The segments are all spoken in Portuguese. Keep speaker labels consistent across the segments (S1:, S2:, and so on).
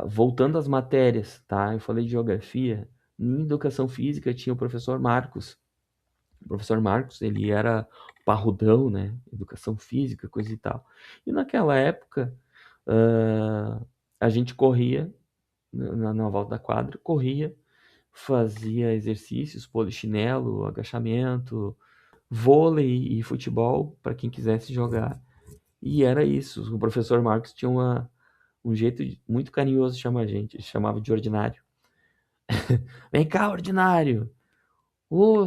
S1: voltando às matérias, tá? Eu falei de geografia. Em educação física tinha o professor Marcos. O professor Marcos, ele era parrudão, né? Educação física, coisa e tal. E naquela época, ah, a gente corria na volta da quadra, corria, fazia exercícios, polichinelo, agachamento, vôlei e futebol para quem quisesse jogar. E era isso. O professor Marcos tinha um jeito muito carinhoso de chamar a gente. Ele chamava de ordinário. Vem cá, ordinário! Ô,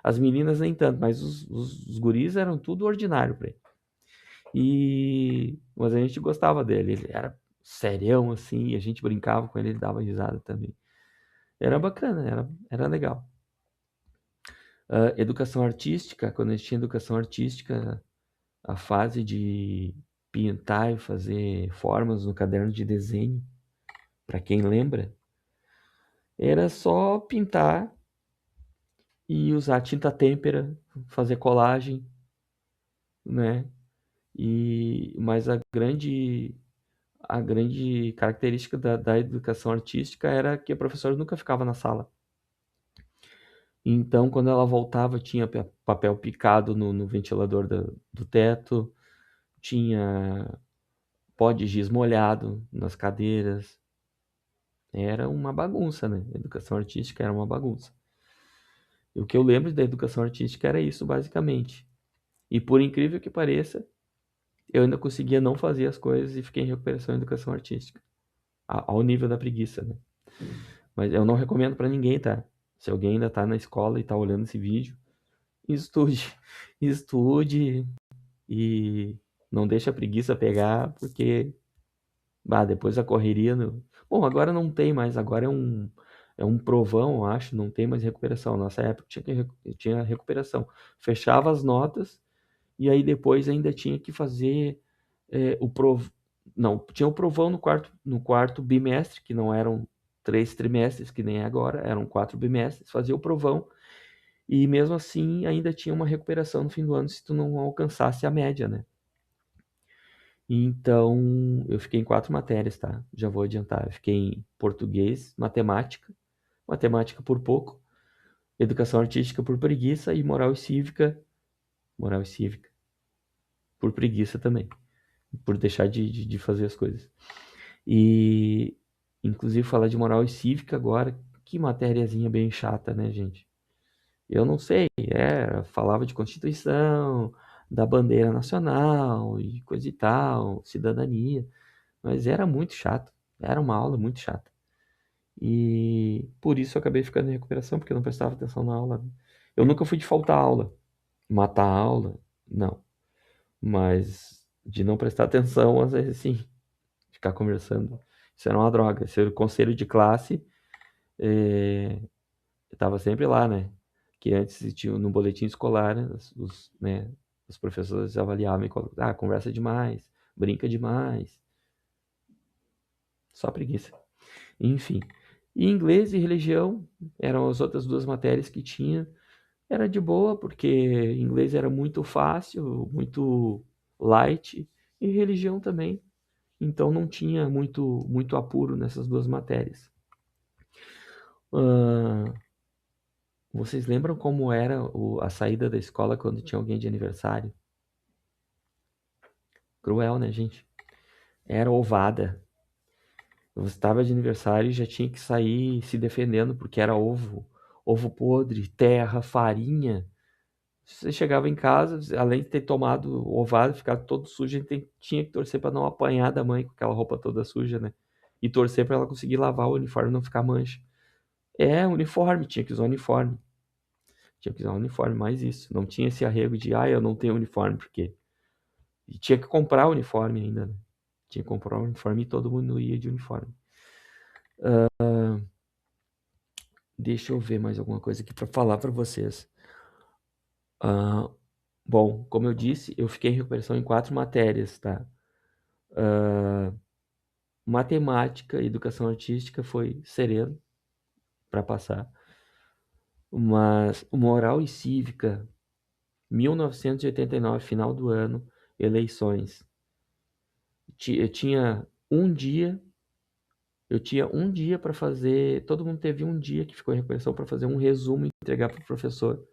S1: as meninas nem tanto, mas os guris eram tudo ordinário pra ele. Mas a gente gostava dele. Ele era serião, assim, e a gente brincava com ele, ele dava risada também. Era bacana, era legal. Educação artística, quando a gente tinha educação artística, a fase de pintar e fazer formas no caderno de desenho, para quem lembra, era só pintar e usar tinta têmpera, fazer colagem, né? Mas a grande característica da educação artística era que a professora nunca ficava na sala. Então, quando ela voltava, tinha papel picado no ventilador do teto, tinha pó de giz molhado nas cadeiras. Era uma bagunça, né? A educação artística era uma bagunça. E o que eu lembro da educação artística era isso, basicamente. E por incrível que pareça, eu ainda conseguia não fazer as coisas e fiquei em recuperação em educação artística. Ao nível da preguiça, né? Mas eu não recomendo pra ninguém, tá? Se alguém ainda tá na escola e tá olhando esse vídeo, estude. Estude e não deixe a preguiça pegar, porque depois a correria. Bom, agora não tem mais, agora é um provão, eu acho, não tem mais recuperação. Nossa época tinha recuperação. Fechava as notas e aí depois ainda tinha que fazer o prov... Não, tinha o provão no quarto bimestre, que não eram 3 trimestres, que nem é agora, eram 4 bimestres, fazia o provão, e mesmo assim ainda tinha uma recuperação no fim do ano se tu não alcançasse a média, né? Então, eu fiquei em 4 matérias, tá? Já vou adiantar. Eu fiquei em português, matemática por pouco, educação artística por preguiça e moral e cívica por preguiça também, por deixar de fazer as coisas. E, inclusive, falar de moral e cívica agora, que matériazinha bem chata, né, gente? Eu não sei, falava de Constituição, da bandeira nacional e coisa e tal, cidadania, mas era muito chato, era uma aula muito chata. E por isso eu acabei ficando em recuperação, porque eu não prestava atenção na aula. Eu nunca fui de faltar aula, matar a aula, não, mas de não prestar atenção, às vezes sim, ficar conversando. Isso era uma droga. Ser o conselho de classe, eu tava sempre lá, né? Que antes tinha no boletim escolar, os professores avaliavam e colocavam, conversa demais, brinca demais, só preguiça. Enfim. E inglês e religião eram as outras duas matérias que tinha. Era de boa, porque inglês era muito fácil, muito light, e religião também. Então não tinha muito apuro nessas duas matérias. Ah, vocês lembram como era a saída da escola quando tinha alguém de aniversário? Cruel, né, gente? Era ovada. Você estava de aniversário e já tinha que sair se defendendo porque era ovo. Ovo podre, terra, farinha. Você chegava em casa, além de ter tomado ovada, ficado todo sujo, a gente tinha que torcer para não apanhar da mãe com aquela roupa toda suja, né? E torcer para ela conseguir lavar o uniforme e não ficar mancha. Uniforme, tinha que usar uniforme. Tinha que usar uniforme, mais isso. Não tinha esse arrego de, eu não tenho uniforme, por quê? E tinha que comprar o uniforme ainda, né? Tinha que comprar o uniforme e todo mundo ia de uniforme. Deixa eu ver mais alguma coisa aqui para falar para vocês. Ah, bom, como eu disse, eu fiquei em recuperação em 4 matérias, tá? Matemática e educação artística foi sereno para passar. Mas moral e cívica, 1989, final do ano, eleições. Eu tinha um dia Eu tinha um dia para fazer, todo mundo teve um dia que ficou em recuperação para fazer um resumo e entregar para o professor.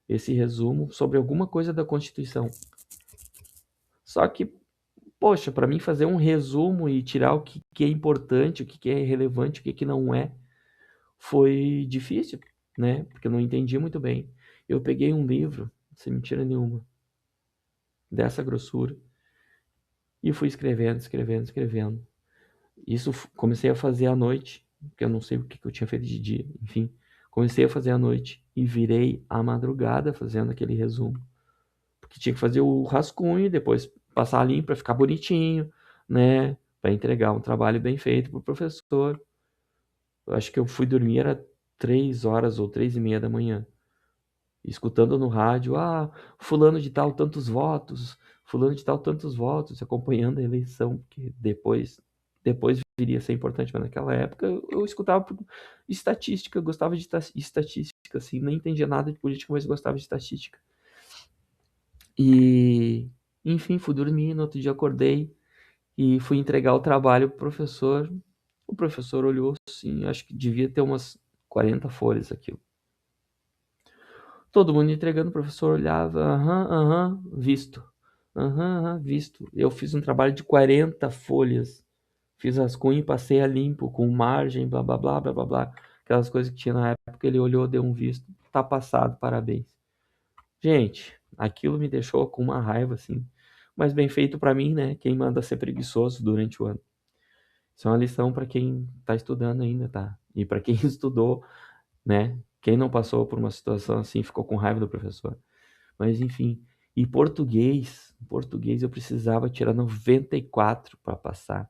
S1: Esse resumo sobre alguma coisa da Constituição. Só que, poxa, para mim fazer um resumo e tirar o que é importante, o que é relevante, o que não é, foi difícil, né? Porque eu não entendi muito bem. Eu peguei um livro, sem mentira nenhuma, dessa grossura, e fui escrevendo. Isso comecei a fazer à noite, porque eu não sei o que eu tinha feito de dia, enfim. Comecei a fazer à noite e virei à madrugada fazendo aquele resumo. Porque tinha que fazer o rascunho e depois passar limpo para ficar bonitinho, né? Para entregar um trabalho bem feito pro professor. Eu acho que eu fui dormir era 3 horas ou 3:30 da manhã, escutando no rádio, fulano de tal tantos votos, fulano de tal tantos votos, acompanhando a eleição, porque depois viria a ser importante, mas naquela época eu escutava por estatística, eu gostava de estatística, assim, nem entendia nada de política, mas gostava de estatística. E, enfim, fui dormir, no outro dia acordei e fui entregar o trabalho pro professor. O professor olhou assim, acho que devia ter umas 40 folhas aquilo. Todo mundo entregando, o professor olhava, aham, visto. Aham, visto. Eu fiz um trabalho de 40 folhas. Fiz rascunho e passei a limpo, com margem, blá, blá, blá, blá, blá, blá. Aquelas coisas que tinha na época, ele olhou, deu um visto. Tá passado, parabéns. Gente, aquilo me deixou com uma raiva, assim. Mas bem feito pra mim, né? Quem manda ser preguiçoso durante o ano. Isso é uma lição pra quem tá estudando ainda, tá? E pra quem estudou, né? Quem não passou por uma situação assim ficou com raiva do professor. Mas enfim, e português eu precisava tirar 94 para passar,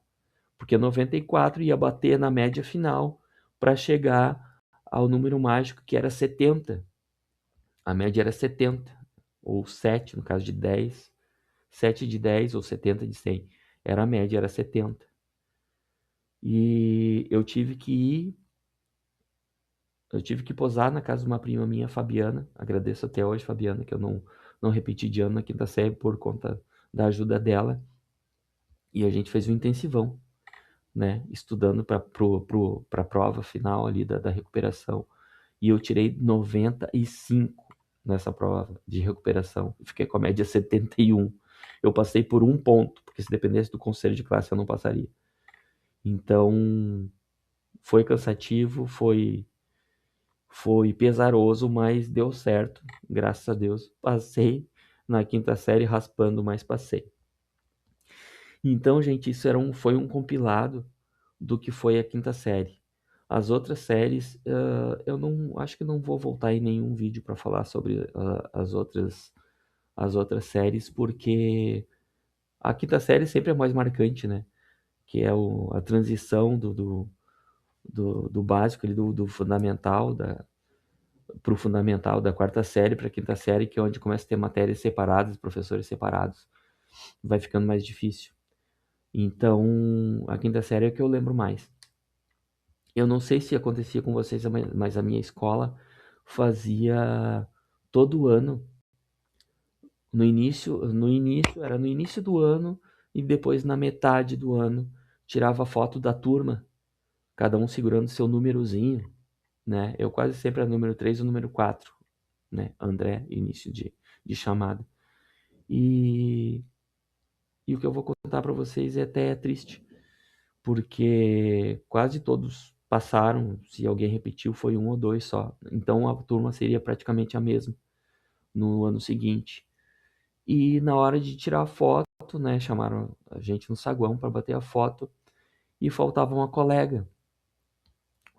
S1: porque 94 ia bater na média final para chegar ao número mágico que era 70. A média era 70, ou 7 no caso de 10, 7 de 10 ou 70 de 100. Era a média, era 70. E eu tive que posar na casa de uma prima minha, Fabiana. Agradeço até hoje, Fabiana, que eu não repeti de ano na quinta série por conta da ajuda dela. E a gente fez um intensivão, né? Estudando para a prova final ali da recuperação. E eu tirei 95 nessa prova de recuperação. Fiquei com a média 71. Eu passei por 1 ponto, porque se dependesse do conselho de classe eu não passaria. Então, foi cansativo, foi pesaroso, mas deu certo, graças a Deus. Passei na quinta série raspando, mas passei. Então, gente, isso foi um compilado do que foi a quinta série. As outras séries, eu não acho que não vou voltar em nenhum vídeo para falar sobre as outras séries, porque a quinta série sempre é mais marcante, né? Que é a transição do básico, ali, do fundamental, para o fundamental, da quarta série para a quinta série, que é onde começa a ter matérias separadas, professores separados. Vai ficando mais difícil. Então, a quinta série é que eu lembro mais. Eu não sei se acontecia com vocês, mas a minha escola fazia todo ano, era no início do ano e depois na metade do ano, tirava foto da turma, cada um segurando seu númerozinho, né? Eu quase sempre era número 3 ou número 4, né? André, início de chamada. E o que eu vou contar para vocês é até triste, porque quase todos passaram, se alguém repetiu foi 1 ou 2 só. Então a turma seria praticamente a mesma no ano seguinte. E na hora de tirar a foto, né, chamaram a gente no saguão para bater a foto e faltava uma colega.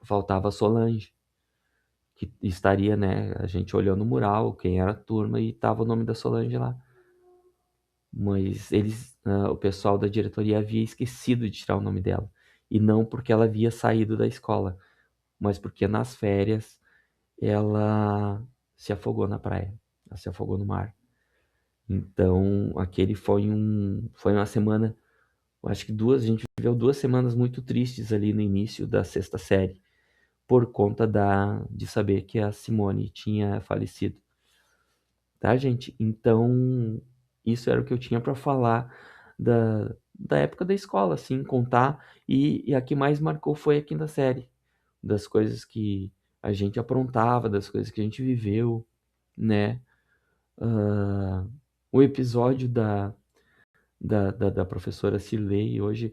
S1: Faltava a Solange, que estaria, né, a gente olhou no mural quem era a turma e tava o nome da Solange lá. Mas o pessoal da diretoria havia esquecido de tirar o nome dela. E não porque ela havia saído da escola, mas porque nas férias ela se afogou na praia. Ela se afogou no mar. Então, aquele foi uma semana, acho que a gente viveu 2 semanas muito tristes ali no início da sexta série, por conta de saber que a Simone tinha falecido. Tá, gente? Então, isso era o que eu tinha para falar da época da escola, assim, contar. E a que mais marcou foi a quinta série, das coisas que a gente aprontava, das coisas que a gente viveu, né? Ah, o episódio da professora Cirlei hoje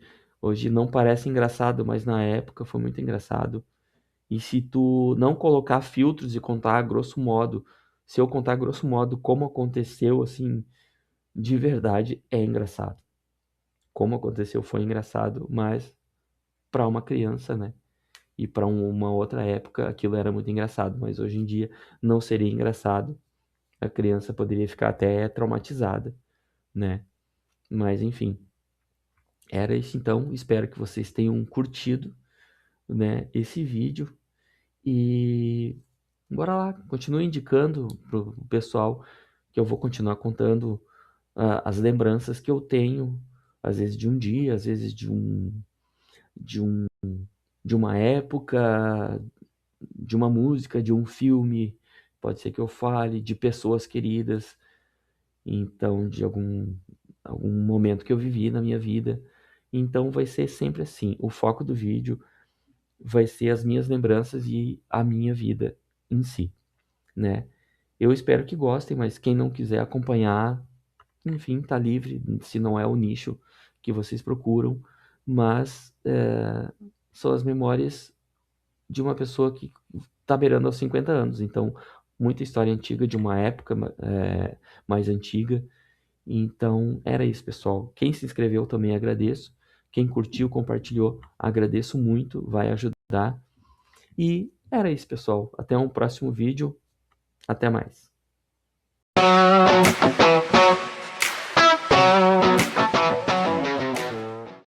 S1: não parece engraçado, mas na época foi muito engraçado. E se tu não colocar filtros e contar grosso modo, se eu contar grosso modo como aconteceu, assim, de verdade, é engraçado. Como aconteceu foi engraçado, mas para uma criança, né? E para uma outra época aquilo era muito engraçado, mas hoje em dia não seria engraçado. A criança poderia ficar até traumatizada, né? Mas enfim, era isso então. Espero que vocês tenham curtido, né, esse vídeo e bora lá, continue indicando pro pessoal que eu vou continuar contando as lembranças que eu tenho, às vezes de um dia, às vezes de um de uma época, de uma música, de um filme, pode ser que eu fale de pessoas queridas, então de algum momento que eu vivi na minha vida. Então vai ser sempre assim, o foco do vídeo vai ser as minhas lembranças e a minha vida em si, né? Eu espero que gostem, mas quem não quiser acompanhar, enfim, tá livre, se não é o nicho que vocês procuram, mas são as memórias de uma pessoa que tá beirando aos 50 anos, então muita história antiga de uma época mais antiga. Então era isso, pessoal. Quem se inscreveu também agradeço. Quem curtiu, compartilhou, agradeço muito, vai ajudar. E era isso, pessoal. Até um próximo vídeo. Até mais.